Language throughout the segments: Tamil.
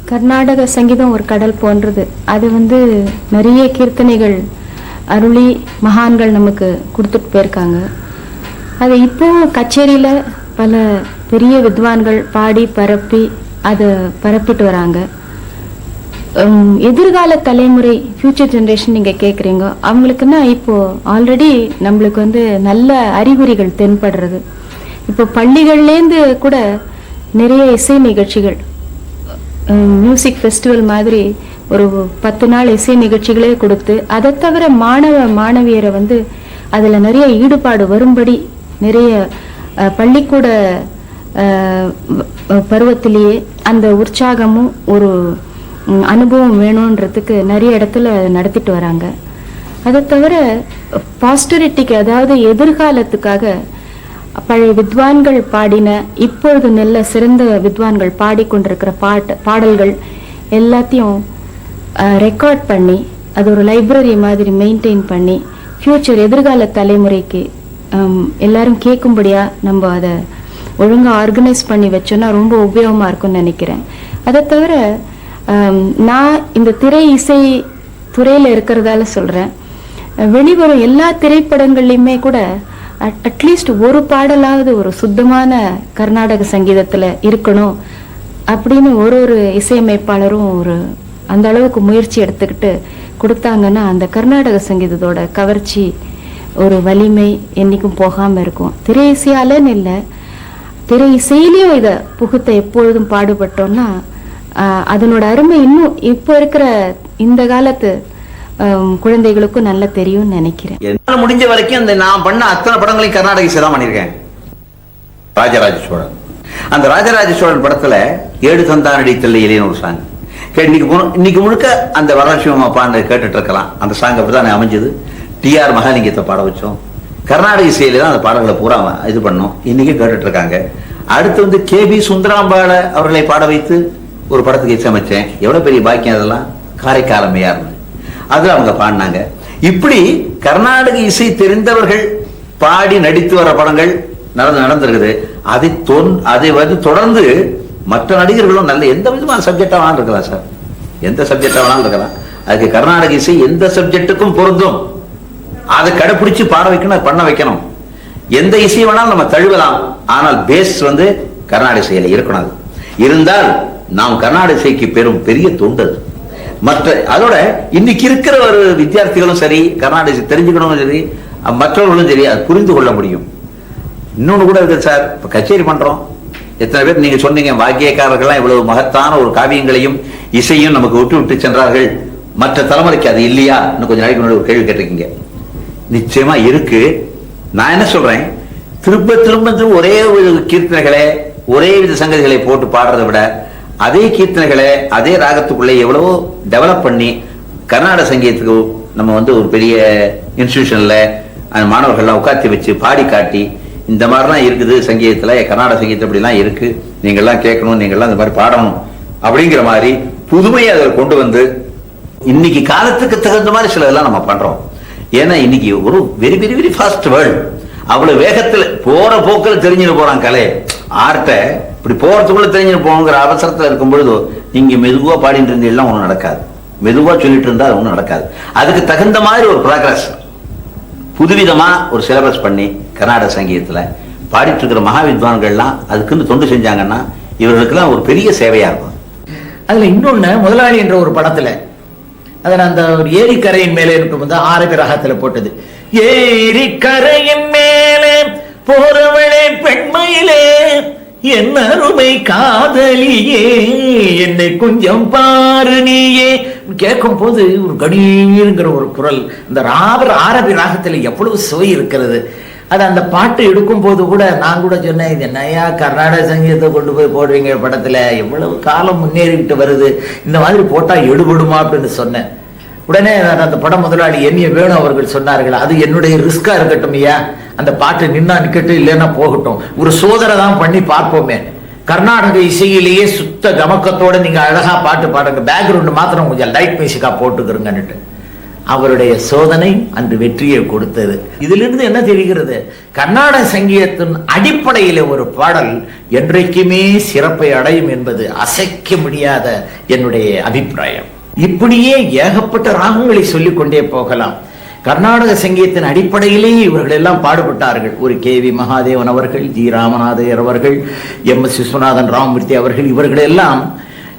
கர்நாடக சங்கீதம் ஒரு கடல் போன்றது. அது நிறைய கீர்த்தனைகள் அருளி மகான்கள் நமக்கு கொடுத்துட்டு போயிருக்காங்க. அதை இப்போ கச்சேரியில் பல பெரிய வித்வான்கள் பாடி பரப்பி அதை பரப்பிட்டு வராங்க. எதிர்கால தலைமுறை ஃபியூச்சர் ஜென்ரேஷன் நீங்கள் கேட்குறீங்க, அவங்களுக்குன்னா இப்போது ஆல்ரெடி நம்மளுக்கு நல்ல அறிகுறிகள் தென்படுறது. இப்போ பள்ளிகள்லேருந்து கூட நிறைய இசை நிகழ்ச்சிகள், மியூசிக் ஃபெஸ்டிவல் மாதிரி ஒரு 10 நாள் இசை நிகழ்ச்சிகளே கொடுத்து, அதை தவிர மாணவியரை அதில் நிறைய ஈடுபாடு வரும்படி நிறைய பள்ளிக்கூட பருவத்திலேயே அந்த உற்சாகமும் ஒரு அனுபவம் வேணுன்றதுக்கு நிறைய இடத்துல நடத்திட்டு வராங்க. அதை தவிர பாஸ்டரிட்டிக்கு, அதாவது எதிர்காலத்துக்காக பழைய வித்வான்கள் பாடின, இப்பொழுது நல்ல சிறந்த வித்வான்கள் பாடிக்கொண்டிருக்கிற பாடல்கள் எல்லாத்தையும் ரெக்கார்ட் பண்ணி அது ஒரு லைப்ரரி மாதிரி மெயின்டைன் பண்ணி ஃபியூச்சர் எதிர்கால தலைமுறைக்கு எல்லாரும் கேட்கும்படியா நம்ம அதை ஒழுங்காக ஆர்கனைஸ் பண்ணி வச்சோன்னா ரொம்ப உபயோகமாக இருக்கும்னு நினைக்கிறேன். அதை தவிர நான் இந்த திரை இசை துறையில் இருக்கிறதால சொல்கிறேன், வெளிவரும் எல்லா திரைப்படங்கள்லையுமே கூட அட்லீஸ்ட் ஒரு பாடலாவது ஒரு சுத்தமான கர்நாடக சங்கீதத்தில் இருக்கணும் அப்படின்னு ஒரு இசையமைப்பாளரும் அந்த அளவுக்கு முயற்சி எடுத்துக்கிட்டு கொடுத்தாங்கன்னா அந்த கர்நாடக சங்கீதத்தோட கவர்ச்சி ஒரு வலிமை என்றைக்கும் போகாமல் இருக்கும். திரை இசையாலன்னு இல்லை, திரை இசையிலையும் இதை புகுத்த எப்பொழுதும் பாடுபட்டோம்னா அதனோட அருமை இன்னும் இப்போ இருக்கிற இந்த காலத்து குழந்தைகளுக்கும் நல்லா தெரியும்னு நினைக்கிறேன். என்னால முடிஞ்ச வரைக்கும் இந்த நான் பண்ண அத்தனை படங்களையும் கர்நாடக இசை தான் பண்ணியிருக்கேன். ராஜராஜ சோழன், அந்த ராஜராஜ சோழன் படத்துல 7 தந்தானடி தில்லையிலேன்னு ஒரு சாங் இன்னைக்கு முழுக்க அந்த வரலட்சுமி பாண்டு கேட்டுட்டு இருக்கலாம். அந்த சாங் அப்படிதான் அமைஞ்சது. TR மகாலிங்கத்தை பாட வச்சோம். கர்நாடக இசையில தான் அந்த பாடல்களை பூரா இது பண்ணோம். இன்னைக்கு கேட்டுட்டு இருக்காங்க. அடுத்து KB சுந்தராம்பாள அவர்களை பாட வைத்து ஒரு படத்துக்கு இசையமைச்சேன். எவ்வளவு பெரிய பாக்கியம் அதெல்லாம். காரைக்காலமையார் அதுல அவங்க பாடினாங்க. இப்படி கர்நாடக இசை தெரிந்தவர்கள் பாடி நடித்து வர படங்கள் நடந்திருக்குது. அதை தொடர்ந்து மற்ற நடிகர்களும் நல்ல எந்த விதமான சப்ஜெக்டா வேணாலும் இருக்கலாம் சார், எந்த சப்ஜெக்டா வேணாலும் இருக்கலாம். அதுக்கு கர்நாடக இசை எந்த சப்ஜெக்டுக்கும் பொருந்தும். அதை கடைபிடிச்சு பாட வைக்கணும், பண்ண வைக்கணும். எந்த இசை வேணாலும் நம்ம தழுவலாம். ஆனால் பேஸ் கர்நாடக இசையில இருக்கணும். அது இருந்தால் நாம் கர்நாடக இசைக்கு பெரும் பெரிய தொண்டது. மற்ற அதோட இன்னைக்கு இருக்கிற ஒரு வித்தியார்த்திகளும் சரி, கர்நாடக இசை தெரிஞ்சுக்கணும் சரி, மற்றவர்களும் சரி, அது புரிந்து கொள்ள முடியும். இன்னொன்னு கூட இருக்கு சார், இப்ப கச்சேரி பண்றோம். எத்தனை பேர் நீங்க சொன்னீங்க, வாக்கியக்காரர்கள்லாம் இவ்வளவு மகத்தான ஒரு காவியங்களையும் இசையும் நமக்கு விட்டு விட்டு சென்றார்கள். மற்ற தலைமுறைக்கு அது இல்லையா? இன்னும் கொஞ்சம் நாளைக்கு முன்னாடி ஒரு கேள்வி கேட்டிருக்கீங்க. நிச்சயமா இருக்கு. நான் என்ன சொல்றேன், திரும்ப திரும்ப ஒரே கீர்த்தனைகளை ஒரே வித சங்கதிகளை போட்டு பாடுறதை விட அதே கீர்த்தனைகளை அதே ராகத்துக்குள்ளே எவ்வளவோ டெவலப் பண்ணி கர்நாடக சங்கீதத்துக்கு நம்ம ஒரு பெரிய இன்ஸ்டிடியூஷன்ல அந்த மாணவர்கள்லாம் உட்காத்தி வச்சு பாடி காட்டி, இந்த மாதிரிலாம் இருக்குது சங்கீதத்துல, கர்நாடக சங்கீதம் இப்படிலாம் இருக்கு, நீங்கள்லாம் கேட்கணும், நீங்கள்லாம் இந்த மாதிரி பாடணும் அப்படிங்கிற மாதிரி புதுமையை அதை கொண்டு இன்னைக்கு காலத்துக்கு தகுந்த மாதிரி சிலதெல்லாம் நம்ம பண்றோம். ஏன்னா இன்னைக்கு ஒரு very very very fast world. அவ்வளவு வேகத்துல போற போக்கில் தெரிஞ்சுட்டு போறான் கலை ஆர்ட்டை. இப்படி போறதுக்குள்ள தெரிஞ்சுட்டு போங்கிற அவசரத்துல இருக்கும் பொழுது நீங்க மெதுவா பாடிட்டு இருந்தீங்கன்னா ஒன்றும் நடக்காது, மெதுவா சொல்லிட்டு இருந்தா ஒன்றும் நடக்காது. அதுக்கு தகுந்த மாதிரி ஒரு ப்ராக்ரஸ், புதுவிதமா ஒரு சிலபஸ் பண்ணி கர்நாடக சங்கீதத்துல பாடிட்டு இருக்கிற மகாவித்வான்கள்லாம் அதுக்குன்னு தொண்டு செஞ்சாங்கன்னா இவர்களுக்கெல்லாம் ஒரு பெரிய சேவையா இருக்கும். அதுல இன்னொன்னு, முதலாளி என்ற ஒரு படத்துல அதை அந்த ஒரு ஏரிக்கரையின் மேலே இருக்கும் ஆரபி ராகத்துல போட்டது. ஏரிக்கரையின் மேலே போறவளே பெண்மையிலே என் அருமை காதலியே என்னை கொஞ்சம் பாரு நீயே கேட்கும் போது ஒரு கணீருங்கிற ஒரு குரல். அந்த ஆரபி ராகத்துல எவ்வளவு சுவை இருக்கிறது. அது அந்த பாட்டு எடுக்கும் போது கூட நான் கூட சொன்னேன், இது என்னையா கர்நாடக சங்கீதத்தை கொண்டு போய் போடுறீங்க படத்துல, எவ்வளவு காலம் முன்னேறிக்கிட்டு வருது, இந்த மாதிரி போட்டா எடுபடுமா அப்படின்னு சொன்னேன். உடனே அந்த பட முதலாளி என்னைய வேணும் அவர்கள் சொன்னார்கள், அது என்னுடைய ரிஸ்கா இருக்கட்டும் ஐயா, அந்த பாட்டு நின்னா நிக்கட்டும், இல்லைன்னா போகட்டும், ஒரு சோதனை தான் பண்ணி பார்ப்போமே. கர்நாடக இசையிலேயே சுத்த கமக்கத்தோட நீங்க அழகா பாட்டு பாடுங்க, பேக்ரவுண்ட் மாத்திரம் கொஞ்சம் லைட் மியூசிக்கா போட்டுக்கிறங்கன்னுட்டு அவருடைய சோதனை அன்று வெற்றியை கொடுத்தது. இதிலிருந்து என்ன தெரிகிறது? கர்நாடக சங்கீதத்தின் அடிப்படையிலே ஒரு பாடல் என்றைக்குமே சிறப்பை அடையும் என்பது அசைக்க முடியாத என்னுடைய அபிப்பிராயம். இப்படியே ஏகப்பட்ட ராகங்களை சொல்லிக் கொண்டே போகலாம். கர்நாடக சங்கீதத்தின் அடிப்படையிலேயே இவர்கள் எல்லாம் பாடுபட்டார்கள். ஒரு KV மகாதேவன் அவர்கள், G ராமநாதையர் அவர்கள், MS விஸ்வநாதன் ராமமூர்த்தி அவர்கள், இவர்கள் எல்லாம்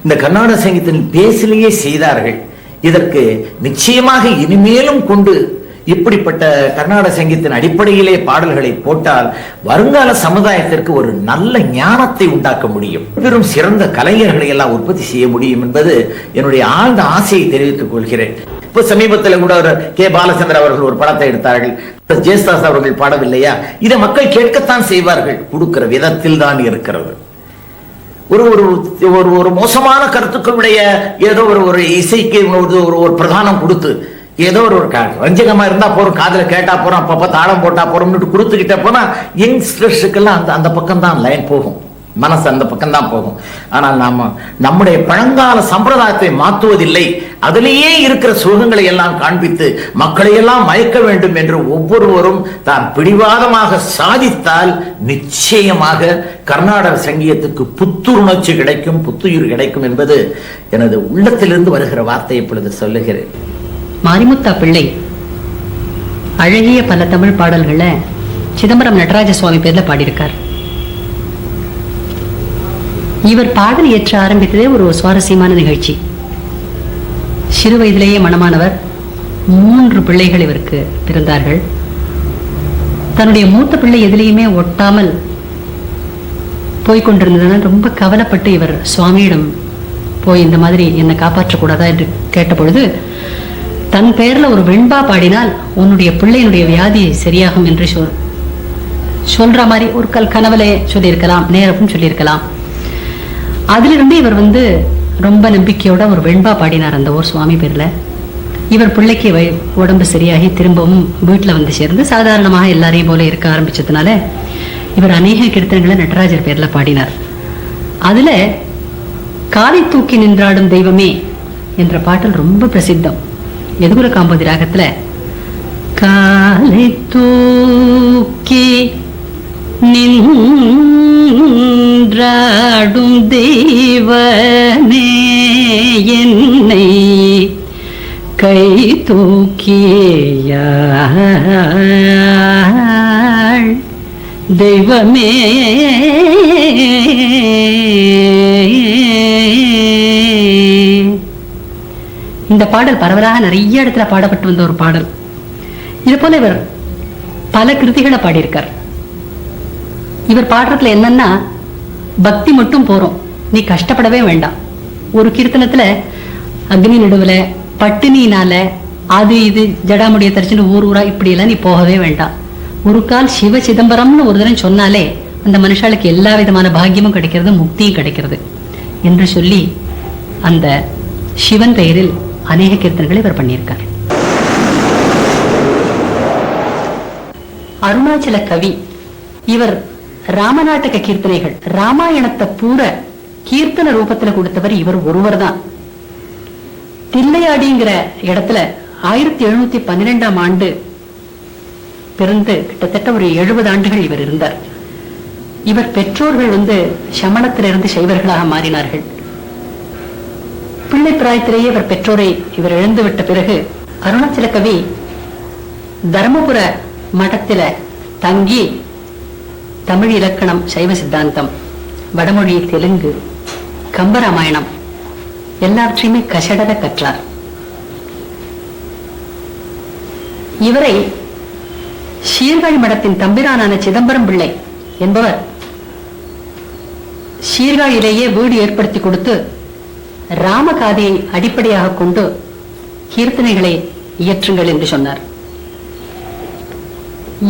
இந்த கர்நாடக சங்கீதத்தின் பேசிலேயே செய்தார்கள். இதற்கு நிச்சயமாக இனிமேலும் கொண்டு இப்படிப்பட்ட கர்நாடக சங்கீதத்தின் அடிப்படையிலே பாடல்களை போட்டால் வருங்கால சமுதாயத்திற்கு ஒரு நல்ல ஞானத்தை உண்டாக்க முடியும். பெரும் சிறந்த கலைஞர்களை எல்லாம் உற்பத்தி செய்ய முடியும் என்பது என்னுடைய ஆழ்ந்த ஆசையை தெரிவித்துக் கொள்கிறேன். இப்ப சமீபத்தில் கூட K. பாலச்சந்திர அவர்கள் ஒரு படத்தை எடுத்தார்கள். ஜெயசுதாஸ் அவர்கள் பாடவில்லையா? இதை மக்கள் கேட்கத்தான் செய்வார்கள். கொடுக்கிற விதத்தில் தான் இருக்கிறது. ஒரு ஒரு ஒரு மோசமான கருத்துக்களுடைய ஏதோ ஒரு இசைக்கு ஒரு பிரதானம் கொடுத்து ஏதோ ஒரு ரஞ்சகமா இருந்தா போறோம், காதுல கேட்டா போறோம், அப்பப்ப தாளம் போட்டா போறோம்னு கொடுத்துக்கிட்ட போனா யங்ஸ்டர்ஸுக்கெல்லாம் அந்த பக்கம் தான் லைன் போகும், மனசு அந்த பக்கம் தான் போகும். ஆனால் நாம நம்முடைய பழங்கால சம்பிரதாயத்தை மாற்றுவதில்லை. அதிலேயே இருக்கிற சுகங்களை எல்லாம் காண்பித்து மக்களை எல்லாம் மயக்க வேண்டும் என்று ஒவ்வொருவரும் தான் பிடிவாதமாக சாதித்தால் நிச்சயமாக கர்நாடக சங்கீதத்துக்கு புத்துணர்ச்சி கிடைக்கும், புத்துயிர் கிடைக்கும் என்பது எனது உள்ளத்திலிருந்து வருகிற வார்த்தை இப்பொழுது சொல்லுகிறேன். மாரிமுத்தா பிள்ளை அழகிய பல தமிழ் பாடல்களை சிதம்பரம் நடராஜ சுவாமி பேர்ல பாடியிருக்கார். இவர் பாடல் ஏற்ற ஆரம்பித்ததே ஒரு சுவாரஸ்யமான நிகழ்ச்சி. சிறு வயதிலேயே மணமானவர். 3 பிள்ளைகள் இவருக்கு பிறந்தார்கள். தன்னுடைய மூத்த பிள்ளை எதிலேயுமே ஒட்டாமல் போய்கொண்டிருந்ததுனால் ரொம்ப கவலைப்பட்டு இவர் சுவாமியிடம் போய் இந்த மாதிரி என்னை காப்பாற்றக்கூடாதா என்று கேட்டபொழுது, தன் பெயர்ல ஒரு வெண்பா பாடினால் உன்னுடைய பிள்ளையினுடைய வியாதி சரியாகும் என்று சொல்ற மாதிரி ஒரு கனவுலே சொல்லியிருக்கலாம், நேரப்பும் சொல்லியிருக்கலாம். அதிலிருந்து இவர் ரொம்ப நம்பிக்கையோட ஒரு வெண்பா பாடினார் அந்த ஊர் சுவாமி பேர்ல. இவர் பிள்ளைக்கு உடம்பு சரியாகி திரும்பவும் வீட்டுல சேர்ந்து சாதாரணமாக எல்லாரையும் போல இருக்க ஆரம்பிச்சதுனால இவர் அநேக கீர்த்தனைகளை நடராஜர் பேர்ல பாடினார். அதுல காலை தூக்கி நின்றாடும் தெய்வமே என்ற பாடல் ரொம்ப பிரசித்தம். எதுகுல காம்போதி ராகத்துல காலை தூக்கி நின்றாடும் தெய்வமே என்னை கை தூக்கியாள் தெய்வமே. இந்த பாடல் பரவலாக நிறைய இடத்துல பாடப்பட்டு வந்த ஒரு பாடல். இது போல இவர் பல கிருதிகளை பாடியிருக்கார். இவர் பாடுறதுல என்னன்னா பக்தி மட்டும் போறோம், நீ கஷ்டப்படவே வேண்டாம். ஒரு கீர்த்தனத்துல அக்னி நடுவுல பட்டினியினால அது இது ஜடாமுடிய தரிச்சுன்னு ஊரா இப்படி எல்லாம் நீ போகவே வேண்டாம். ஒரு கால் சிவ சிதம்பரம்னு ஒரு தடவை சொன்னாலே அந்த மனுஷாளுக்கு எல்லா விதமான பாக்கியமும் கிடைக்கிறது, முக்தியும் கிடைக்கிறது என்று சொல்லி அந்த சிவன் பெயரில் அநேக கீர்த்தனைகளை இவர் பண்ணியிருக்கார். அருணாச்சல கவி இவர் ராமநாட்டக கீர்த்தனைகள், ராமாயணத்தை பூர கீர்த்தன ரூபத்துல கொடுத்தவர் இவர் ஒருவர் தான். தில்லையாடிங்கிற இடத்துல 1712ஆம் ஆண்டு பிறந்து கிட்டத்தட்ட ஒரு 70 ஆண்டுகள் இவர் இருந்தார். இவர் பெற்றோர்கள் சமணத்திலிருந்து சைவர்களாக மாறினார்கள். பிள்ளை பிராயத்திலேயே இவர் பெற்றோரை இவர் இழந்துவிட்ட பிறகு அருணாச்சல கவி தர்மபுர மடத்தில தங்கி தமிழ் இலக்கணம், சைவ சித்தாந்தம், வடமொழி, தெலுங்கு, கம்பராமாயணம் எல்லாவற்றையுமே கஷடர கற்றார். இவரை சீர்காழி மடத்தின் தம்பிரானான சிதம்பரம் பிள்ளை என்பவர் சீர்காழியிலேயே வீடு ஏற்படுத்தி கொடுத்து ராமகாதையை அடிப்படையாக கொண்டு கீர்த்தனைகளை இயற்றுங்கள் என்று சொன்னார்.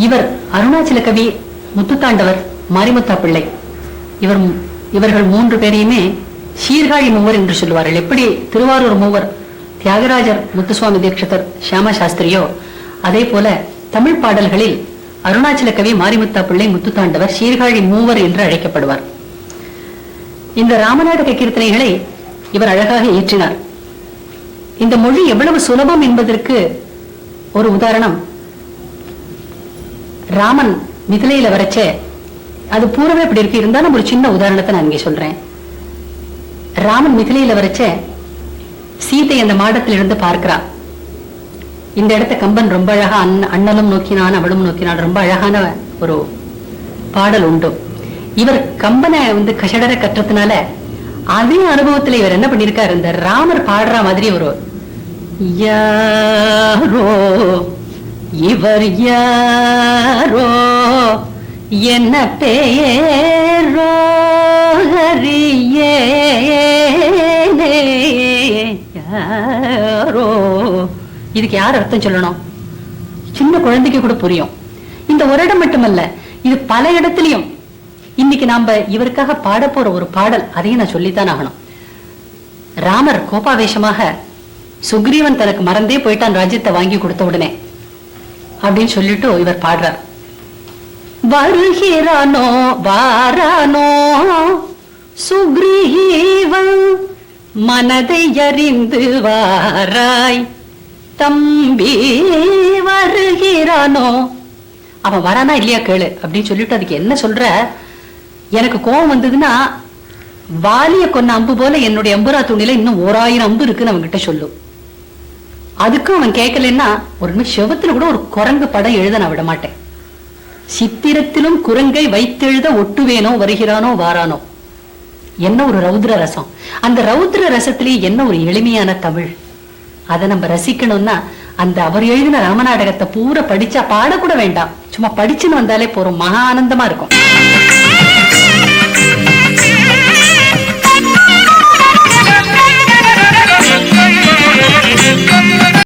இவர் அருணாச்சல கவி, முத்துத்தாண்டவர், மாரிமுத்தா பிள்ளை இவர்கள் 3 பேரையுமே சீர்காழி மூவர் என்று சொல்லுவார்கள். எப்படி திருவாரூர் மூவர் தியாகராஜர், முத்துசுவாமி தீட்சிதர், சியாமா சாஸ்திரியோ அதே போல தமிழ் பாடல்களில் அருணாச்சல கவி, மாரிமுத்தா பிள்ளை, முத்துத்தாண்டவர் சீர்காழி மூவர் என்று அழைக்கப்படுவார். இந்த ராமநாடக கீர்த்தனைகளை இவர் அழகாக இயற்றினார். இந்த மொழி எவ்வளவு சுலபம் என்பதற்கு ஒரு உதாரணம், ராமன் மிதிலையில வரைச்சே அது பூரவே இப்படி இருக்கு, இருந்தாலும் ஒரு சின்ன உதாரணத்தை நான் இங்கே சொல்றேன். ராமன் மிதிலையில வரைச்சே சீதை அந்த மாடத்தில் இருந்து பார்க்கிறான். இந்த இடத்த கம்பன் ரொம்ப அழகா அண்ணலும் நோக்கினான் அவளும் நோக்கினான், ரொம்ப அழகான ஒரு பாடல் உண்டு. இவர் கம்பனை கஷடர கற்றதுனால அதே அனுபவத்துல இவர் என்ன பண்ணிருக்காரு, இந்த ராமர் பாடுற மாதிரி ஒரு யாரோ இவர் யாரோ என்ன பேரோ யாரோ, இதுக்கு யார் அர்த்தம் சொல்லணும்? சின்ன குழந்தைக்கு கூட புரியும். இந்த ஒரு இடம் மட்டுமல்ல, இது பல இடத்துலயும். இன்னைக்கு நாம இவருக்காக பாட போற ஒரு பாடல், அதையும் நான் சொல்லித்தான் ஆகணும். ராமர் கோபாவேசமாக சுக்ரீவன் தனக்கு மறந்தே போயிட்டான் ராஜ்யத்தை வாங்கி கொடுத்த உடனே அப்படின்னு சொல்லிட்டு இவர் பாடுறார். வருகிறானோ வாரானோ சுக்ரீவன் மனதை அறிந்து வாராய் தம்பி வருகிறானோ. அவன் வரானா இல்லையா கேளு அப்படின்னு சொல்லிட்டு அதுக்கு என்ன சொல்ற, எனக்கு கோபம் வந்ததுன்னா வாலிய கொன்ன அம்பு போல என்னுடைய அம்புரா துணியில இன்னும் 1000 அம்பு இருக்குன்னு அவன் கிட்ட சொல்லும். அதுக்கும் அவன் கேட்கலன்னா ஒரு நிமிஷம் செவத்துல கூட ஒரு குரங்கு படம் எழுத நான் விட மாட்டேன். சித்திரத்திலும் குரங்கை வைத்தெழுத ஒட்டுவேனோ வருகிறானோ வாரானோ. என்ன ஒரு ரௌத்ர ரசம், அந்த ரௌத்ர ரசத்திலேயே என்ன ஒரு எளிமையான தமிழ். அதை நம்ம ரசிக்கணும்னா அந்த அவர் எழுதின ராமநாடகத்தை பூரா படிச்சா, பாடக்கூட வேண்டாம், சும்மா படிச்சுன்னு வந்தாலே போறோம், மகா ஆனந்தமா இருக்கும்.